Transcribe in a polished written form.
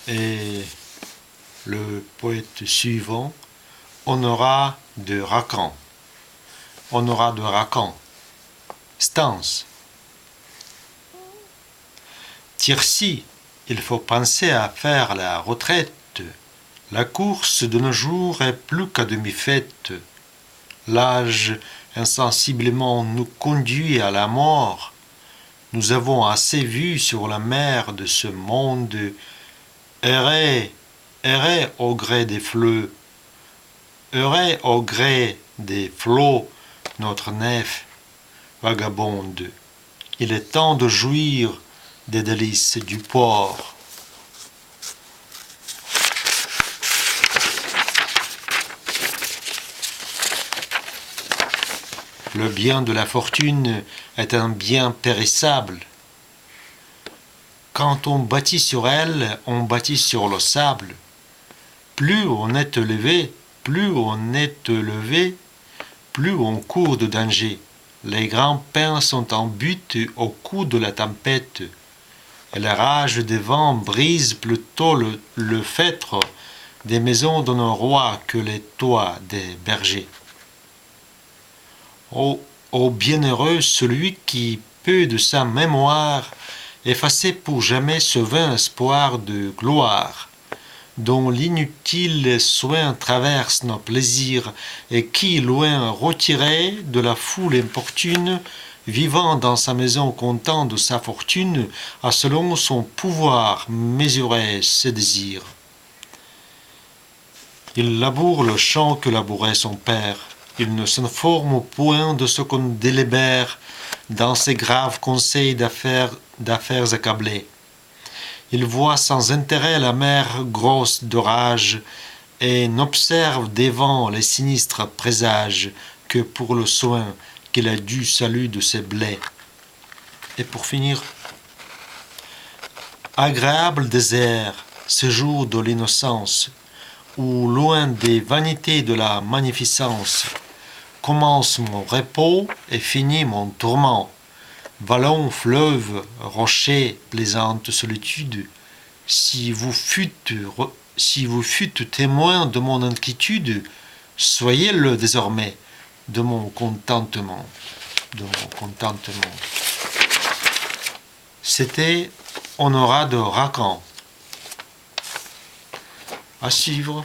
Et le poète suivant, Honorat de Racan. Honorat de Racan. Stance. Tircis, il faut penser à faire la retraite. La course de nos jours est plus qu'à demi-faite. L'âge insensiblement nous conduit à la mort. Nous avons assez vu sur la mer de ce monde errer, errer au gré des fleux, errer au gré des flots notre nef vagabonde. Il est temps de jouir des délices du port. Le bien de la fortune est un bien périssable. Quand on bâtit sur elle, on bâtit sur le sable. Plus on est élevé, plus on court de danger. Les grands pins sont en butte au coup de la tempête. Et la rage des vents brise plutôt le feutre des maisons de nos rois que les toits des bergers. Ô bienheureux celui qui peut de sa mémoire effacer pour jamais ce vain espoir de gloire, dont l'inutile soin traverse nos plaisirs, et qui, loin retiré de la foule importune, vivant dans sa maison content de sa fortune, a selon son pouvoir mesuré ses désirs. Il laboure le champ que labourait son père. Il ne s'informe point de ce qu'on délibère dans ses graves conseils d'affaires accablés. Il voit sans intérêt la mer grosse d'orage et n'observe des vents les sinistres présages que pour le soin qu'il a du salut de ses blés. Et pour finir, agréable désert, séjour de l'innocence, où loin des vanités de la magnificence, commence mon repos et finit mon tourment. Vallon, fleuve, rocher, plaisante solitude, si vous fûtes témoin de mon inquiétude, soyez-le désormais de mon contentement. C'était Honorat de Racan. À suivre.